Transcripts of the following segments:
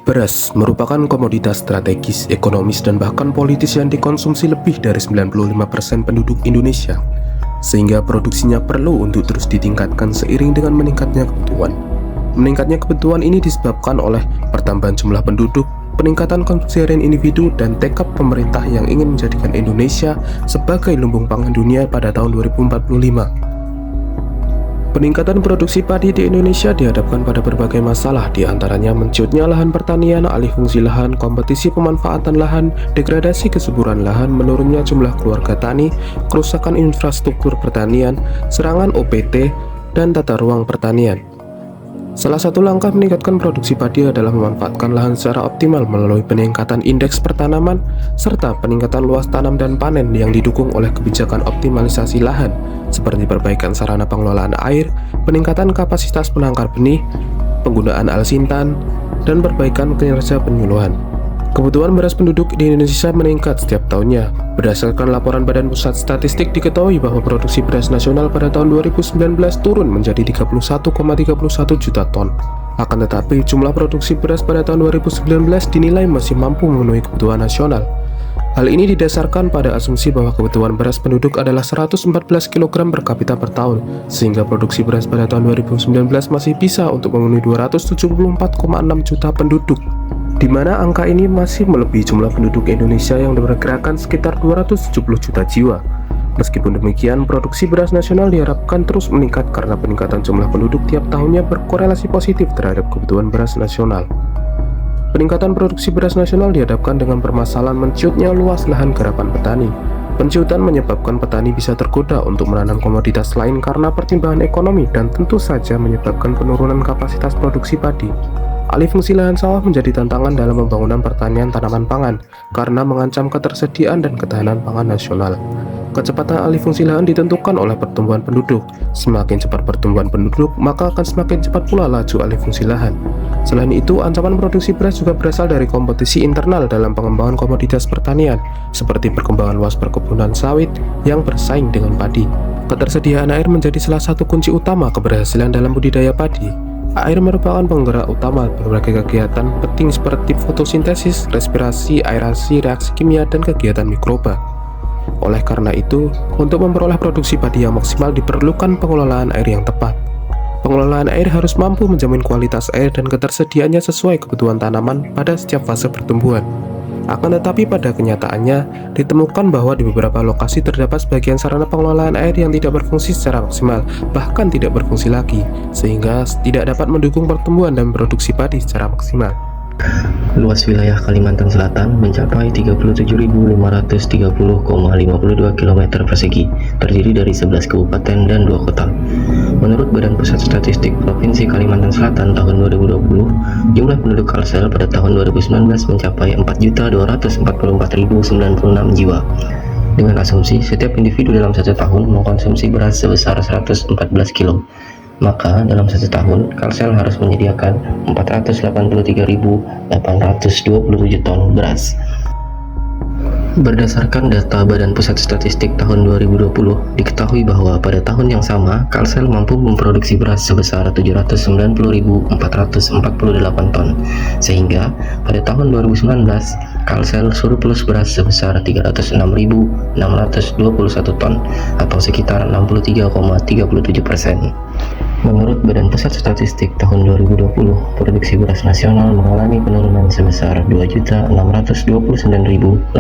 Beras merupakan komoditas strategis, ekonomis, dan bahkan politis yang dikonsumsi lebih dari 95% penduduk Indonesia, sehingga produksinya perlu untuk terus ditingkatkan seiring dengan meningkatnya kebutuhan. Meningkatnya kebutuhan ini disebabkan oleh pertambahan jumlah penduduk, peningkatan konsumsi harian individu, dan tekad pemerintah yang ingin menjadikan Indonesia sebagai lumbung pangan dunia pada tahun 2045. Peningkatan produksi padi di Indonesia dihadapkan pada berbagai masalah, di antaranya menciutnya lahan pertanian, alih fungsi lahan, kompetisi pemanfaatan lahan, degradasi kesuburan lahan, menurunnya jumlah keluarga tani, kerusakan infrastruktur pertanian, serangan OPT, dan tata ruang pertanian. Salah satu langkah meningkatkan produksi padi adalah memanfaatkan lahan secara optimal melalui peningkatan indeks pertanaman serta peningkatan luas tanam dan panen yang didukung oleh kebijakan optimalisasi lahan seperti perbaikan sarana pengelolaan air, peningkatan kapasitas penangkar benih, penggunaan alsintan, dan perbaikan kinerja penyuluhan. Kebutuhan beras penduduk di Indonesia meningkat setiap tahunnya. Berdasarkan laporan Badan Pusat Statistik diketahui bahwa produksi beras nasional pada tahun 2019 turun menjadi 31,31 juta ton. Akan tetapi, jumlah produksi beras pada tahun 2019 dinilai masih mampu memenuhi kebutuhan nasional. Hal ini didasarkan pada asumsi bahwa kebutuhan beras penduduk adalah 114 kg per kapita per tahun, sehingga produksi beras pada tahun 2019 masih bisa untuk memenuhi 274,6 juta penduduk, di mana angka ini masih melebihi jumlah penduduk Indonesia yang diperkirakan sekitar 270 juta jiwa. Meskipun demikian, produksi beras nasional diharapkan terus meningkat karena peningkatan jumlah penduduk tiap tahunnya berkorelasi positif terhadap kebutuhan beras nasional. Peningkatan produksi beras nasional dihadapkan dengan permasalahan menciutnya luas lahan garapan petani. Penciutan menyebabkan petani bisa tergoda untuk menanam komoditas lain karena pertimbangan ekonomi dan tentu saja menyebabkan penurunan kapasitas produksi padi. Alih fungsi lahan sawah menjadi tantangan dalam pembangunan pertanian tanaman pangan karena mengancam ketersediaan dan ketahanan pangan nasional. Kecepatan alih fungsi lahan ditentukan oleh pertumbuhan penduduk. Semakin cepat pertumbuhan penduduk, maka akan semakin cepat pula laju alih fungsi lahan. Selain itu, ancaman produksi beras juga berasal dari kompetisi internal dalam pengembangan komoditas pertanian, seperti perkembangan luas perkebunan sawit yang bersaing dengan padi. Ketersediaan air menjadi salah satu kunci utama keberhasilan dalam budidaya padi. Air merupakan penggerak utama berbagai kegiatan penting seperti fotosintesis, respirasi, aerasi, reaksi kimia, dan kegiatan mikroba. Oleh karena itu, untuk memperoleh produksi padi yang maksimal diperlukan pengelolaan air yang tepat. Pengelolaan air harus mampu menjamin kualitas air dan ketersediaannya sesuai kebutuhan tanaman pada setiap fase pertumbuhan. Akan tetapi pada kenyataannya, ditemukan bahwa di beberapa lokasi terdapat sebagian sarana pengelolaan air yang tidak berfungsi secara maksimal, bahkan tidak berfungsi lagi, sehingga tidak dapat mendukung pertumbuhan dan produksi padi secara maksimal. Luas wilayah Kalimantan Selatan mencapai 37.530,52 km persegi, terdiri dari 11 kabupaten dan 2 kota. Menurut Badan Pusat Statistik Provinsi Kalimantan Selatan tahun 2020, jumlah penduduk Kalsel pada tahun 2019 mencapai 4.244.096 jiwa. Dengan asumsi setiap individu dalam satu tahun mengkonsumsi beras sebesar 114 kg. Maka dalam satu tahun, Kalsel harus menyediakan 483.827 ton beras. Berdasarkan data Badan Pusat Statistik tahun 2020, diketahui bahwa pada tahun yang sama, Kalsel mampu memproduksi beras sebesar 790.448 ton, sehingga pada tahun 2019, Kalsel surplus beras sebesar 306.621 ton, atau sekitar 63,37%. Menurut Badan Pusat Statistik tahun 2020, produksi beras nasional mengalami penurunan sebesar 2.629.831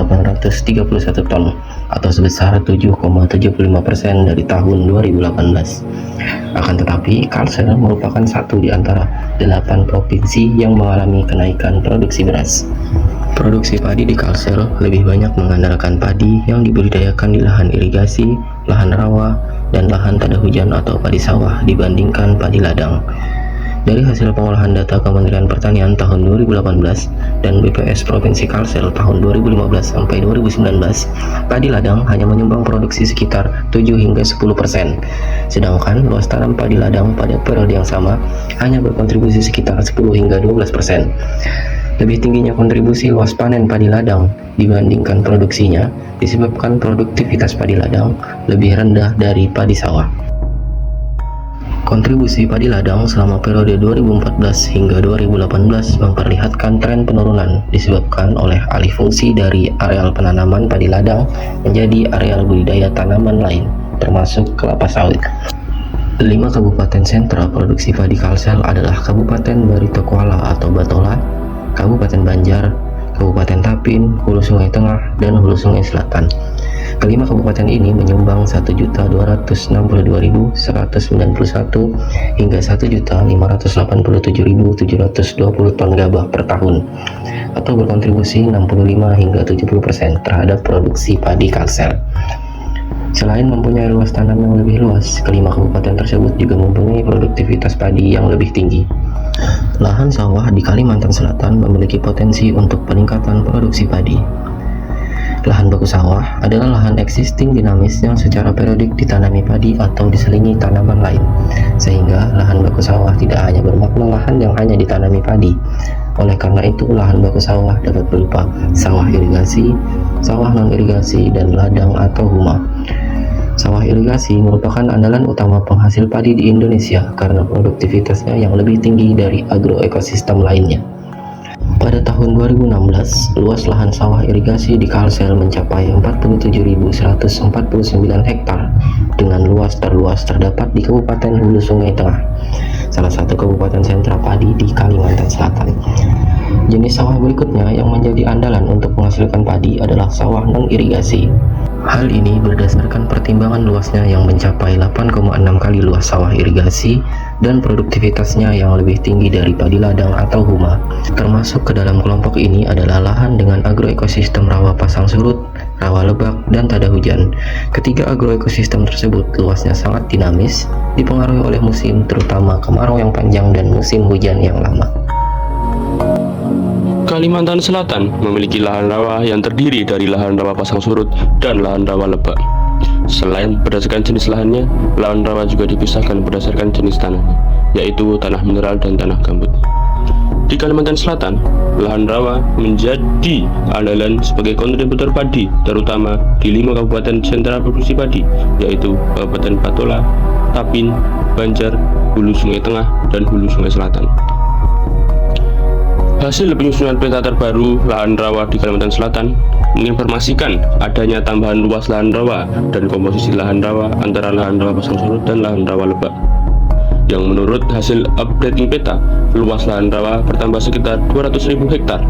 ton, atau sebesar 7,75% dari tahun 2018. Akan tetapi, Kalsel merupakan satu di antara 8 provinsi yang mengalami kenaikan produksi beras. Produksi padi di Kalsel lebih banyak mengandalkan padi yang dibudidayakan di lahan irigasi, lahan rawa, dan lahan tak ada hujan atau padi sawah dibandingkan padi ladang. Dari hasil pengolahan data Kementerian Pertanian tahun 2018 dan BPS Provinsi Kalsel tahun 2015 sampai 2019, padi ladang hanya menyumbang produksi sekitar 7 hingga 10%, sedangkan luas tanam padi ladang pada periode yang sama hanya berkontribusi sekitar 10 hingga 12%. Lebih tingginya kontribusi luas panen padi ladang dibandingkan produksinya disebabkan produktivitas padi ladang lebih rendah dari padi sawah. Kontribusi padi ladang selama periode 2014 hingga 2018 memperlihatkan tren penurunan disebabkan oleh alih fungsi dari areal penanaman padi ladang menjadi areal budidaya tanaman lain, termasuk kelapa sawit. 5 kabupaten sentra produksi padi Kalsel adalah Kabupaten Barito Kuala atau Batola, Kabupaten Banjar, Kabupaten Tapin, Hulu Sungai Tengah, dan Hulu Sungai Selatan. Kelima kabupaten ini menyumbang 1.262.191 hingga 1.587.720 ton gabah per tahun, atau berkontribusi 65 hingga 70% terhadap produksi padi Kalsel. Selain mempunyai luas tanam yang lebih luas, kelima kabupaten tersebut juga mempunyai produktivitas padi yang lebih tinggi. Lahan sawah di Kalimantan Selatan memiliki potensi untuk peningkatan produksi padi. Lahan baku sawah adalah lahan existing dinamis yang secara periodik ditanami padi atau diselingi tanaman lain, sehingga lahan baku sawah tidak hanya bermakna lahan yang hanya ditanami padi. Oleh karena itu, lahan baku sawah dapat berupa sawah irigasi, sawah non-irigasi, dan ladang atau huma. Sawah irigasi merupakan andalan utama penghasil padi di Indonesia karena produktivitasnya yang lebih tinggi dari agroekosistem lainnya. Pada tahun 2016, luas lahan sawah irigasi di Kalsel mencapai 47.149 hektar dengan luas terluas terdapat di Kabupaten Hulu Sungai Tengah, salah satu kabupaten sentra padi di Kalimantan Selatan. Jenis sawah berikutnya yang menjadi andalan untuk menghasilkan padi adalah sawah non-irigasi. Hal ini berdasarkan pertimbangan luasnya yang mencapai 8,6 kali luas sawah irigasi dan produktivitasnya yang lebih tinggi dari padi ladang atau huma. Termasuk ke dalam kelompok ini adalah lahan dengan agroekosistem rawa pasang surut, rawa lebak, dan tada hujan. Ketiga agroekosistem tersebut luasnya sangat dinamis, dipengaruhi oleh musim, terutama kemarau yang panjang dan musim hujan yang lama. Kalimantan Selatan memiliki lahan rawa yang terdiri dari lahan rawa pasang surut dan lahan rawa lebak. Selain berdasarkan jenis lahannya, lahan rawa juga dipisahkan berdasarkan jenis tanahnya, yaitu tanah mineral dan tanah gambut. Di Kalimantan Selatan, lahan rawa menjadi andalan sebagai kontributor padi, terutama di 5 kabupaten sentra produksi padi, yaitu Kabupaten Batola, Tapin, Banjar, Hulu Sungai Tengah, dan Hulu Sungai Selatan. Hasil penyusunan peta terbaru lahan rawa di Kalimantan Selatan menginformasikan adanya tambahan luas lahan rawa dan komposisi lahan rawa antara lahan rawa pasang surut dan lahan rawa lebak. Yang menurut hasil updating peta, luas lahan rawa bertambah sekitar 200.000 hektar.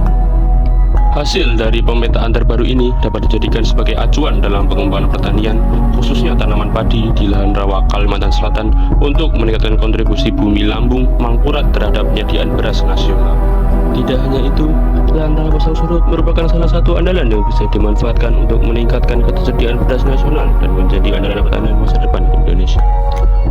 Hasil dari pemetaan terbaru ini dapat dijadikan sebagai acuan dalam pengembangan pertanian, khususnya tanaman padi di lahan rawa Kalimantan Selatan untuk meningkatkan kontribusi bumi lambung Mangkurat terhadap penyediaan beras nasional. Tidak hanya itu, lahan rawa pasang surut merupakan salah satu andalan yang bisa dimanfaatkan untuk meningkatkan ketersediaan beras nasional dan menjadi andalan pertanian masa depan Indonesia.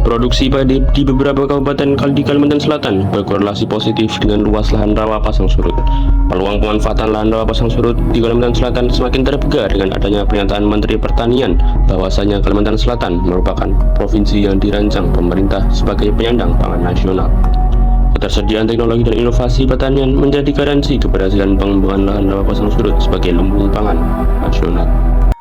Produksi padi di beberapa kabupaten di Kalimantan Selatan berkorelasi positif dengan luas lahan rawa pasang surut. Peluang pemanfaatan lahan rawa pasang surut di Kalimantan Selatan semakin terbuka dengan adanya pernyataan Menteri Pertanian bahwasanya Kalimantan Selatan merupakan provinsi yang dirancang pemerintah sebagai penyandang pangan nasional. Ketersediaan teknologi dan inovasi pertanian menjadi garansi keberhasilan pengembangan lahan rawa pasang surut sebagai lumbung pangan nasional.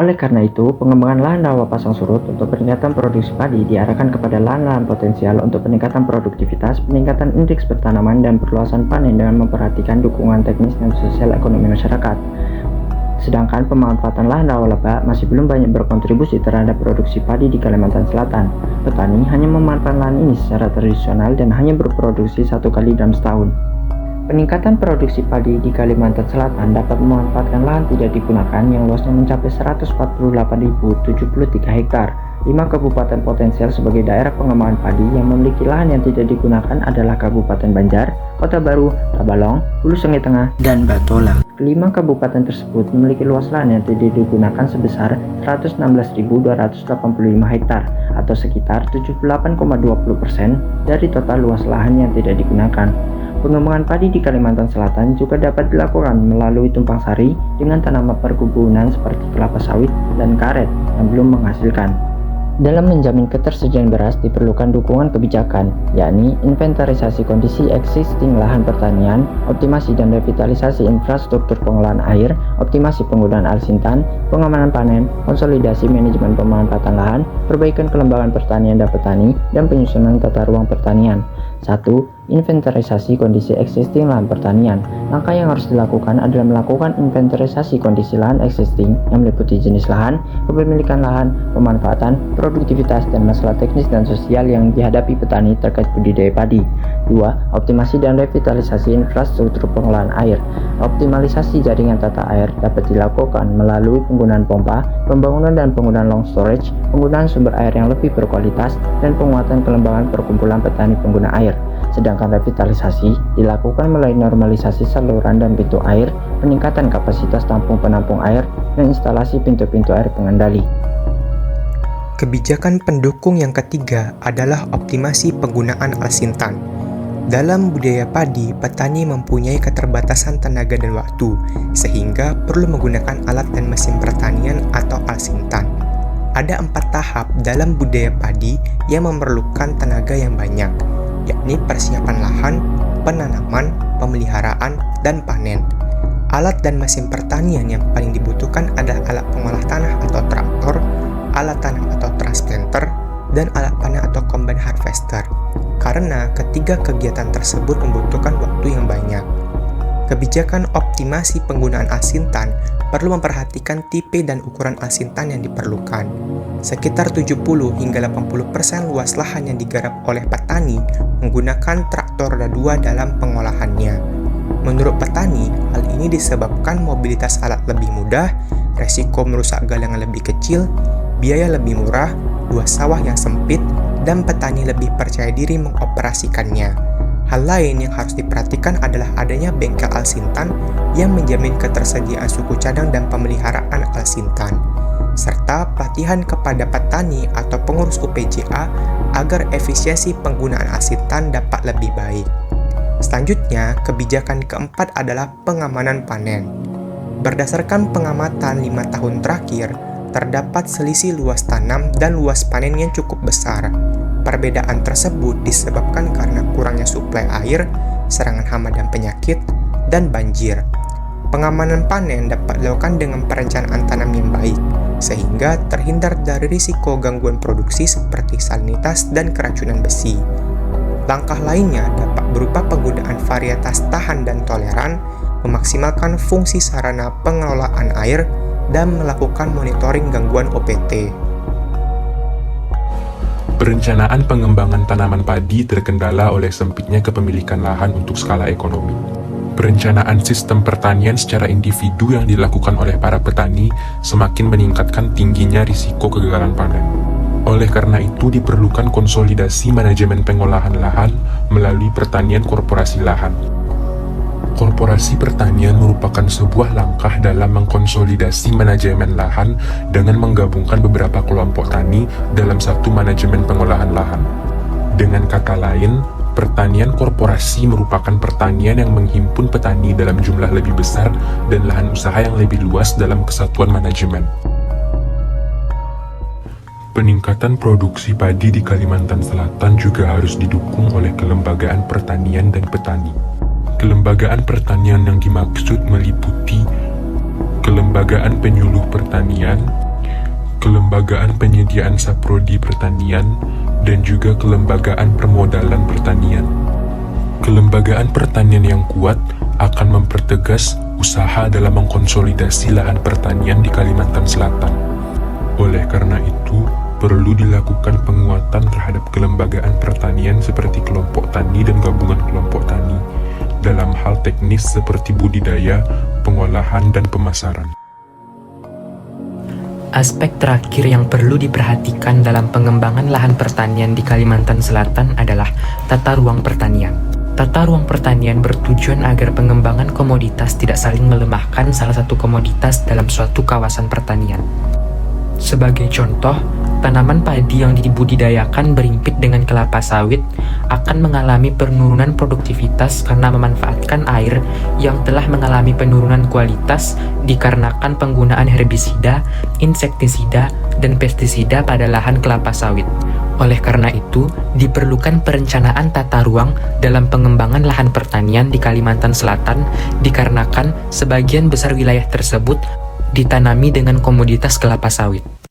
Oleh karena itu, pengembangan lahan rawa pasang surut untuk peningkatan produksi padi diarahkan kepada lahan-lahan potensial untuk peningkatan produktivitas, peningkatan indeks pertanaman, dan perluasan panen dengan memperhatikan dukungan teknis dan sosial ekonomi masyarakat. Sedangkan pemanfaatan lahan rawa lebak masih belum banyak berkontribusi terhadap produksi padi di Kalimantan Selatan. Petani hanya memanfaatkan lahan ini secara tradisional dan hanya berproduksi 1 kali dalam setahun. Peningkatan produksi padi di Kalimantan Selatan dapat memanfaatkan lahan tidak digunakan yang luasnya mencapai 148.073 hektar. 5 kabupaten potensial sebagai daerah pengembangan padi yang memiliki lahan yang tidak digunakan adalah Kabupaten Banjar, Kota Baru, Tabalong, Hulu Sungai Tengah, dan Batola. Kelima kabupaten tersebut memiliki luas lahan yang tidak digunakan sebesar 116.285 hektar atau sekitar 78,20% dari total luas lahan yang tidak digunakan. Pengembangan padi di Kalimantan Selatan juga dapat dilakukan melalui tumpang sari dengan tanaman perkebunan seperti kelapa sawit dan karet yang belum menghasilkan. Dalam menjamin ketersediaan beras diperlukan dukungan kebijakan, yakni inventarisasi kondisi existing lahan pertanian, optimasi dan revitalisasi infrastruktur pengolahan air, optimasi penggunaan alsintan, pengamanan panen, konsolidasi manajemen pemanfaatan lahan, perbaikan kelembagaan pertanian dan petani, dan penyusunan tata ruang pertanian. 1. Inventarisasi kondisi existing lahan pertanian. Langkah yang harus dilakukan adalah melakukan inventarisasi kondisi lahan existing yang meliputi jenis lahan, kepemilikan lahan, pemanfaatan, produktivitas, dan masalah teknis dan sosial yang dihadapi petani terkait budidaya padi. 2. Optimasi dan revitalisasi infrastruktur pengolahan air. Optimalisasi jaringan tata air dapat dilakukan melalui penggunaan pompa, pembangunan dan penggunaan long storage, penggunaan sumber air yang lebih berkualitas, dan penguatan kelembagaan perkumpulan petani pengguna air. Sedangkan revitalisasi dilakukan melalui normalisasi saluran dan pintu air, peningkatan kapasitas tampung penampung air, dan instalasi pintu-pintu air pengendali. Kebijakan pendukung yang ketiga adalah optimasi penggunaan alsintan. Dalam budidaya padi, petani mempunyai keterbatasan tenaga dan waktu, sehingga perlu menggunakan alat dan mesin pertanian atau alsintan. Ada 4 tahap dalam budidaya padi yang memerlukan tenaga yang banyak, yakni persiapan lahan, penanaman, pemeliharaan, dan panen. Alat dan mesin pertanian yang paling dibutuhkan adalah alat pengolah tanah atau traktor, alat tanam atau transplanter, dan alat panen atau combine harvester, karena ketiga kegiatan tersebut membutuhkan waktu yang banyak. Kebijakan optimasi penggunaan alsintan perlu memperhatikan tipe dan ukuran alsintan yang diperlukan. Sekitar 70 hingga 80% luas lahan yang digarap oleh petani menggunakan traktor roda 2 dalam pengolahannya. Menurut petani, hal ini disebabkan mobilitas alat lebih mudah, resiko merusak galangan lebih kecil, biaya lebih murah, luas sawah yang sempit, dan petani lebih percaya diri mengoperasikannya. Hal lain yang harus diperhatikan adalah adanya bengkel alsintan yang menjamin ketersediaan suku cadang dan pemeliharaan alsintan, serta pelatihan kepada petani atau pengurus UPJA agar efisiensi penggunaan alsintan dapat lebih baik. Selanjutnya, kebijakan keempat adalah pengamanan panen. Berdasarkan pengamatan 5 tahun terakhir, terdapat selisih luas tanam dan luas panen yang cukup besar. Perbedaan tersebut disebabkan karena kurangnya suplai air, serangan hama dan penyakit, dan banjir. Pengamanan panen dapat dilakukan dengan perencanaan tanam yang baik, sehingga terhindar dari risiko gangguan produksi seperti salinitas dan keracunan besi. Langkah lainnya dapat berupa penggunaan varietas tahan dan toleran, memaksimalkan fungsi sarana pengelolaan air, dan melakukan monitoring gangguan OPT. Perencanaan pengembangan tanaman padi terkendala oleh sempitnya kepemilikan lahan untuk skala ekonomi. Perencanaan sistem pertanian secara individu yang dilakukan oleh para petani semakin meningkatkan tingginya risiko kegagalan panen. Oleh karena itu diperlukan konsolidasi manajemen pengolahan lahan melalui pertanian korporasi lahan. Korporasi pertanian merupakan sebuah langkah dalam mengkonsolidasi manajemen lahan dengan menggabungkan beberapa kelompok tani dalam satu manajemen pengolahan lahan. Dengan kata lain, pertanian korporasi merupakan pertanian yang menghimpun petani dalam jumlah lebih besar dan lahan usaha yang lebih luas dalam kesatuan manajemen. Peningkatan produksi padi di Kalimantan Selatan juga harus didukung oleh kelembagaan pertanian dan petani. Kelembagaan pertanian yang dimaksud meliputi kelembagaan penyuluh pertanian, kelembagaan penyediaan saprodi pertanian, dan juga kelembagaan permodalan pertanian. Kelembagaan pertanian yang kuat akan mempertegas usaha dalam mengkonsolidasi lahan pertanian di Kalimantan Selatan. Oleh karena itu, perlu dilakukan penguatan terhadap kelembagaan pertanian seperti kelompok tani dan gabungan kelompok tani, dalam hal teknis seperti budidaya, pengolahan, dan pemasaran. Aspek terakhir yang perlu diperhatikan dalam pengembangan lahan pertanian di Kalimantan Selatan adalah tata ruang pertanian. Tata ruang pertanian bertujuan agar pengembangan komoditas tidak saling melemahkan salah satu komoditas dalam suatu kawasan pertanian. Sebagai contoh, tanaman padi yang dibudidayakan berimpit dengan kelapa sawit akan mengalami penurunan produktivitas karena memanfaatkan air yang telah mengalami penurunan kualitas dikarenakan penggunaan herbisida, insektisida, dan pestisida pada lahan kelapa sawit. Oleh karena itu, diperlukan perencanaan tata ruang dalam pengembangan lahan pertanian di Kalimantan Selatan dikarenakan sebagian besar wilayah tersebut ditanami dengan komoditas kelapa sawit.